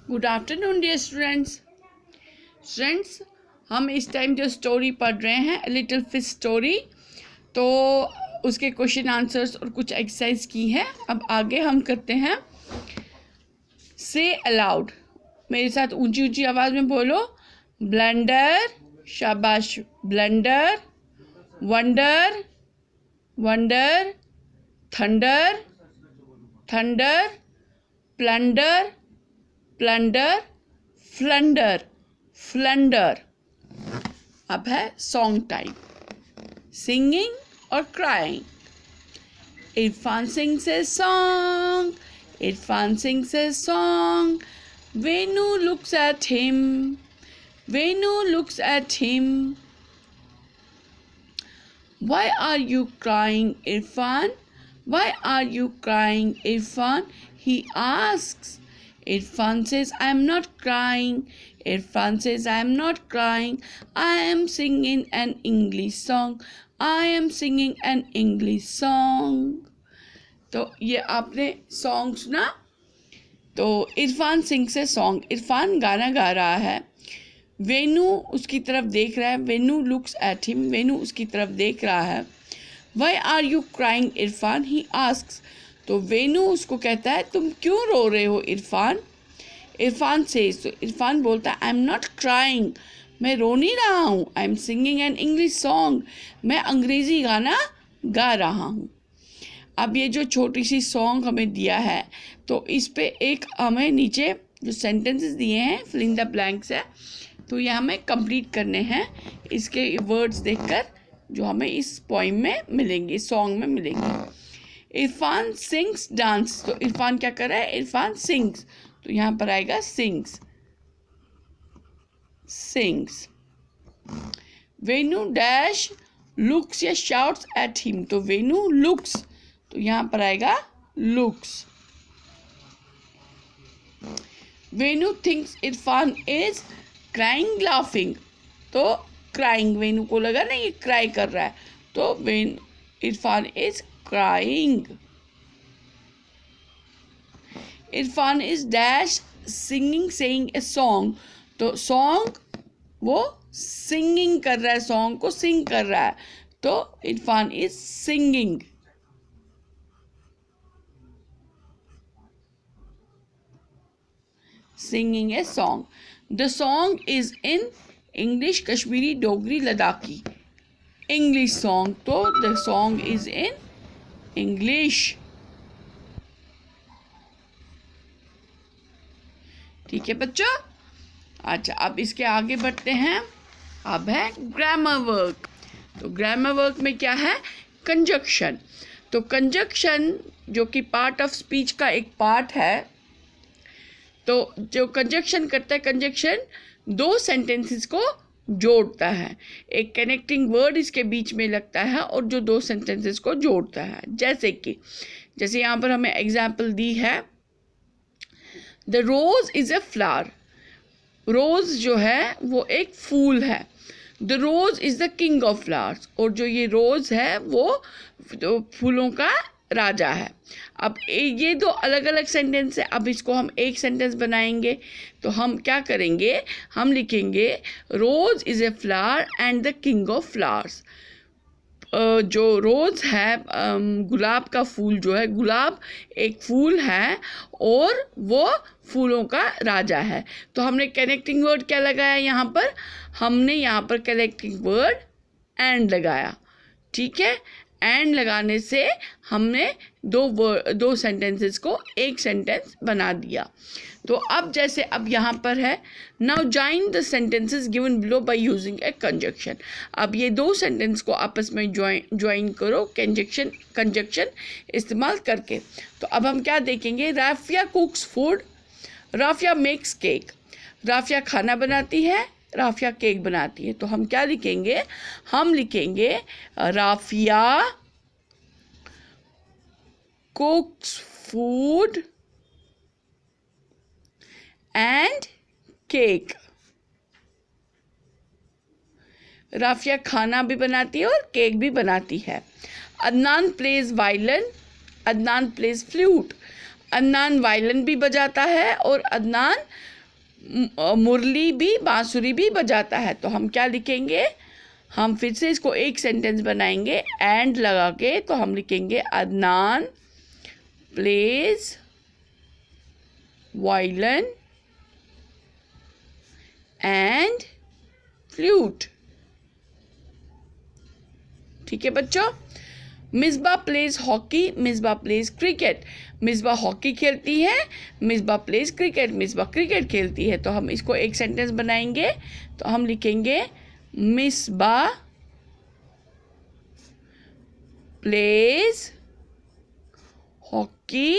Good afternoon dear students, हम इस time जो स्टोरी पढ़ रहे हैं लिटिल फिश स्टोरी, तो उसके क्वेश्चन आंसर्स और कुछ एक्सरसाइज की हैं। अब आगे हम करते हैं से अलाउड। मेरे साथ ऊंची ऊंची आवाज़ में बोलो। ब्लेंडर, शाबाश, blender, wonder, wonder, thunder, thunder, plunder, plunder, flunder, flunder. अब है सॉन्ग टाइम। सिंगिंग और crying. Irfan sings a song. Irfan sings a song. Venu looks at him. Venu looks at him. Why are you crying, Irfan? Why are you crying, Irfan? He asks. Irfan says, I am not crying. Irfan says, I am not crying. I am singing an English song. I am singing an English song. तो ये आपने song सुना। तो Irfan sings a song. Irfan गाना गा रहा है। वेनू उसकी तरफ देख रहा है। Venu looks at him. Venu उसकी तरफ देख रहा है। Why are you crying Irfan? He asks. तो वेनू उसको कहता है, तुम क्यों रो रहे हो इरफान? इरफान सेज, तो इरफान बोलता है, आई एम नॉट क्राइंग, मैं रो नहीं रहा हूँ। I am singing an English song, मैं अंग्रेज़ी गाना गा रहा हूँ। अब ये जो छोटी सी सॉन्ग हमें दिया है, तो इस पे एक हमें नीचे जो सेंटेंसेस दिए हैं, फिल इन द ब्लैंक्स है, तो ये हमें कंप्लीट करने हैं। इसके वर्ड्स देखकर जो हमें इस पोइम में मिलेंगे, सॉन्ग में मिलेंगे। Irfan sings dance. तो इरफान क्या कर रहा है? इरफान सिंग्स, तो यहाँ पर आएगा sings, sings. Venu dash looks या शाउट्स एट हिम। तो वेनू लुक्स, तो यहाँ पर आएगा looks. Venu thinks Irfan is crying laughing. तो क्राइंग, वेनू को लगा ना ये क्राई कर रहा है, तो Irfan is crying. Irfan is dash singing saying a song. तो सॉन्ग वो सिंगिंग कर रहा है, सॉन्ग को सिंग कर रहा है, तो Irfan is singing. Singing a song. The song is in English, Kashmiri, Dogri, Ladakhi. English song. तो the song is in English. ठीक है बच्चों? अच्छा, अब इसके आगे बढ़ते हैं। अब है ग्रामर वर्क। तो ग्रामर वर्क में क्या है? कंजक्शन। तो कंजक्शन जो कि पार्ट ऑफ स्पीच का एक पार्ट है, तो जो कंजक्शन करता है, कंजक्शन दो सेंटेंसेस को जोड़ता है। एक कनेक्टिंग वर्ड इसके बीच में लगता है और जो दो सेंटेंसेस को जोड़ता है। जैसे यहाँ पर हमें एग्जाम्पल दी है, the rose is a flower. Rose जो है वो एक फूल है। The rose is the king of flowers. और जो ये रोज़ है वो फूलों का राजा है। अब ये दो अलग अलग सेंटेंस है। अब इसको हम एक सेंटेंस बनाएंगे, तो हम क्या करेंगे? हम लिखेंगे rose is a flower and the king of flowers. जो रोज़ है, गुलाब का फूल जो है, गुलाब एक फूल है और वो फूलों का राजा है। तो हमने कनेक्टिंग वर्ड क्या लगाया यहाँ पर? हमने यहाँ पर कनेक्टिंग वर्ड एंड लगाया। ठीक है, एंड लगाने से हमने दो सेंटेंसेस को एक सेंटेंस बना दिया। तो अब जैसे अब यहाँ पर है, now join the sentences given below by using A conjunction. अब ये दो सेंटेंस को आपस में ज्वाइन करो कंजक्शन इस्तेमाल करके। तो अब हम क्या देखेंगे? Rafia cooks food, Rafia makes cake. Rafia खाना बनाती है, राफिया केक बनाती है। तो हम क्या लिखेंगे? हम लिखेंगे Rafia cooks food and cake. Rafia खाना भी बनाती है और केक भी बनाती है। Adnan plays violin, Adnan plays flute. Adnan violin भी बजाता है और अदनान मुरली भी, बांसुरी भी बजाता है। तो हम क्या लिखेंगे, हम फिर से इसको एक सेंटेंस बनाएंगे एंड लगा के। तो हम लिखेंगे Adnan plays violin and flute. ठीक है बच्चों। Misbah plays hockey, Misbah plays cricket. Misbah hockey खेलती है, Misbah plays cricket, Misbah cricket खेलती है। तो हम इसको एक सेंटेंस बनाएंगे। तो हम लिखेंगे Misbah plays hockey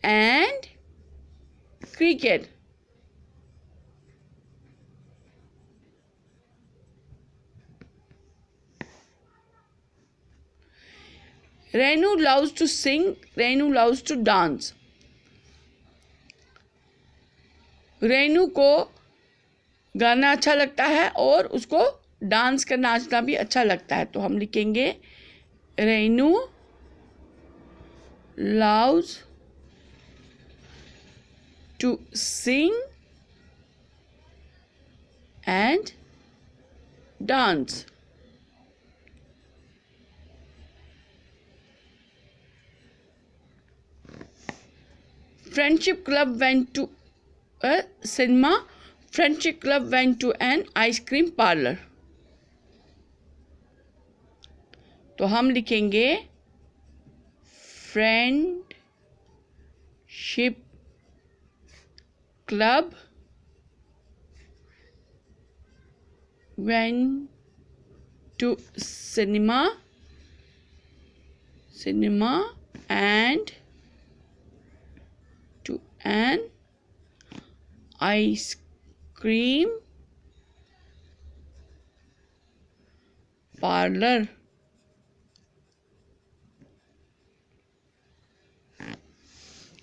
and cricket. Renu loves to sing, Renu loves to dance. Renu को गाना अच्छा लगता है और उसको डांस करना, नाचना भी अच्छा लगता है। तो हम लिखेंगे Renu loves to sing and dance. Friendship club went to a cinema. Friendship club went to an ice cream parlor. तो हम लिखेंगे friendship club went to cinema and to an ice cream parlor.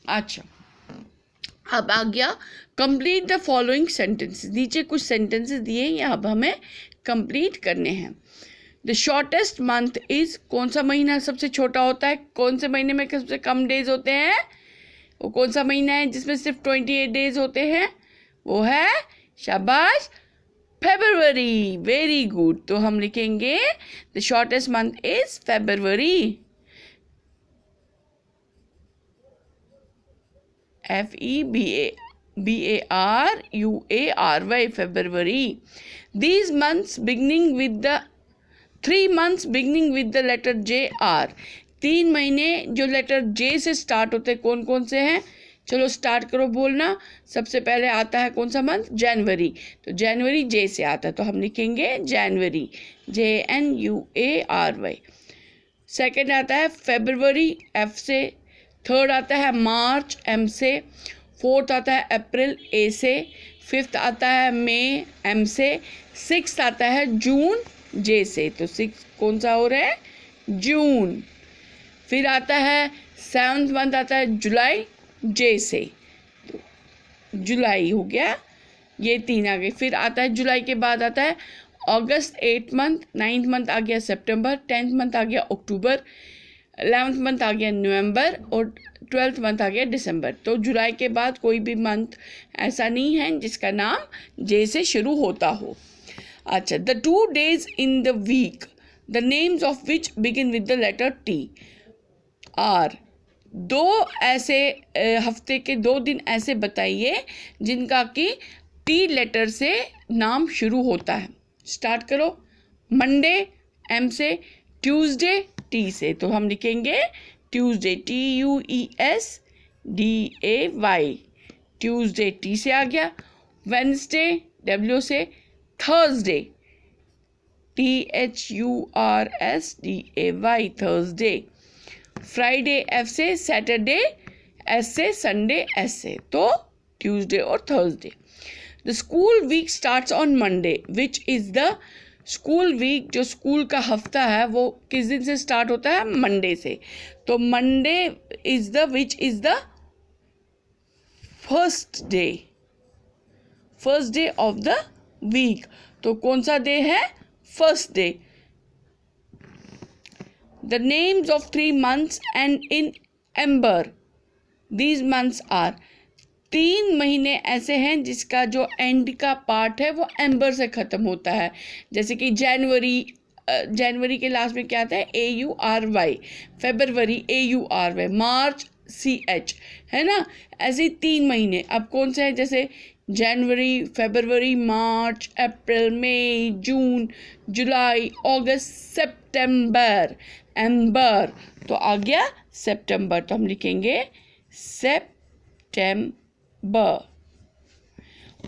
अच्छा, अब आ गया कंप्लीट द फॉलोइंग सेंटेंसेस। नीचे कुछ sentences दिए हैं, अब हमें कंप्लीट करने हैं। द शॉर्टेस्ट मंथ इज, कौन सा महीना सबसे छोटा होता है? कौन से महीने में सबसे कम डेज होते हैं? वो कौन सा महीना है जिसमें सिर्फ 28 डेज होते हैं? वो है, शाबाश, फरवरी। Very good. तो हम लिखेंगे the shortest month is February, FEBARUARY, February. These months beginning with the 3 months beginning with the letter J are. 3 महीने जो लेटर J से स्टार्ट होते हैं, कौन कौन से हैं? चलो स्टार्ट करो बोलना। सबसे पहले आता है कौन सा मंथ? जनवरी। तो जनवरी J से आता है, तो हम लिखेंगे जनवरी, JNUARY। सेकेंड आता है फरवरी, F से। थर्ड आता है मार्च, M से। फोर्थ आता है अप्रैल, A से। फिफ्थ आता है मई, M से। सिक्स्थ आता है जून, J से। तो 6 कौन सा हो रहा है? जून। फिर आता है सेवन्थ मंथ आता है जुलाई, J से। तो जुलाई हो गया, ये 3 आ गए। फिर आता है जुलाई के बाद आता है अगस्त, 8th मंथ। 9th मंथ आ गया सितंबर। 10th मंथ आ गया अक्टूबर। 11th मंथ आ गया नवंबर और 12th मंथ आ गया दिसंबर। तो जुलाई के बाद कोई भी मंथ ऐसा नहीं है जिसका नाम जे से शुरू होता हो। अच्छा, the 2 days in the week the names of which begin with the letter T R. 2 ऐसे हफ्ते के 2 दिन ऐसे बताइए जिनका कि टी लेटर से नाम शुरू होता है। स्टार्ट करो। मंडे, M से। ट्यूसडे, T से। तो हम लिखेंगे ट्यूसडे, TUESDAY। ट्यूसडे T से आ गया। वेडनेसडे, W से। Thursday, THURSDAY, Thursday. Friday, F से। सैटरडे, S से। संडे, S से। तो ट्यूसडे और Thursday. The school week starts on Monday, which is the school week. जो स्कूल का हफ्ता है वो किस दिन से स्टार्ट होता है? मंडे से। तो Monday is the which is the first day of the week. तो कौन सा डे है? First day. The names of 3 months end in ember. These months are, 3 महीने ऐसे हैं जिसका जो एंड का पार्ट है वो एम्बर से ख़त्म होता है, जैसे कि जनवरी के लास्ट में क्या आता है, AURY, फरवरी AURY, मार्च CH, है ना। ऐसे ही 3 महीने अब कौन से हैं, जैसे जनवरी, फरवरी, मार्च, अप्रैल, मई, जून, जुलाई, अगस्त, सितंबर, एम्बर। तो आ गया सितंबर, तो हम लिखेंगे सितंबर।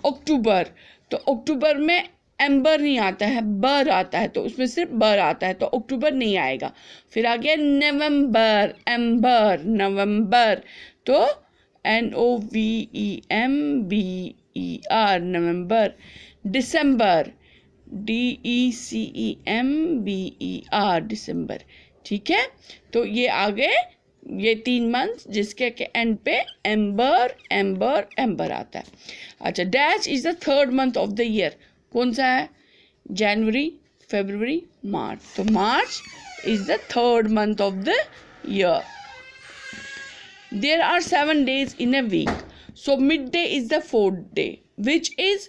अक्टूबर, तो अक्टूबर में एम्बर नहीं आता है, बर आता है, तो उसमें सिर्फ बर आता है, तो अक्टूबर नहीं आएगा। फिर आ गया नवंबर, एम्बर, नवंबर, तो NOVEMBER, नवंबर। दिसंबर, DECEMBER, दिसंबर। ठीक है, तो ये आ गए ये 3 मंथ जिसके के एंड पे एम्बर एम्बर एम्बर आता है। अच्छा, dash is the 3rd month of the year, कौन सा है, जनवरी, फरवरी, मार्च, तो March is the 3rd month of the year. There are 7 days in a week, so midday is the 4th day, which is,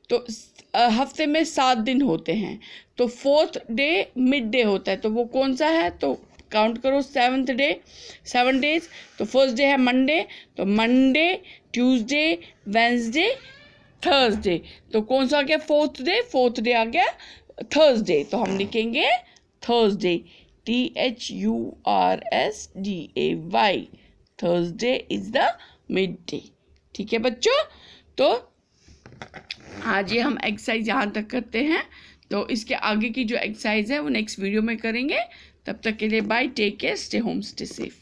तो हफ्ते में 7 दिन होते हैं, तो 4th डे मिड डे होता है, तो वो कौन सा है, तो काउंट करो 7th डे, 7 days, तो फर्स्ट डे है मंडे, तो मंडे, ट्यूसडे, वेंसडे, थर्सडे, तो कौन सा आ गया, 4th डे, 4th डे आ गया थर्सडे, तो हम लिखेंगे Thursday, THURSDAY, Thursday is the mid day. ठीक है बच्चों, तो आज ये हम एक्सरसाइज यहाँ तक करते हैं, तो इसके आगे की जो एक्सरसाइज है वो नेक्स्ट वीडियो में करेंगे। तब तक के लिए bye, take care, stay home, stay safe.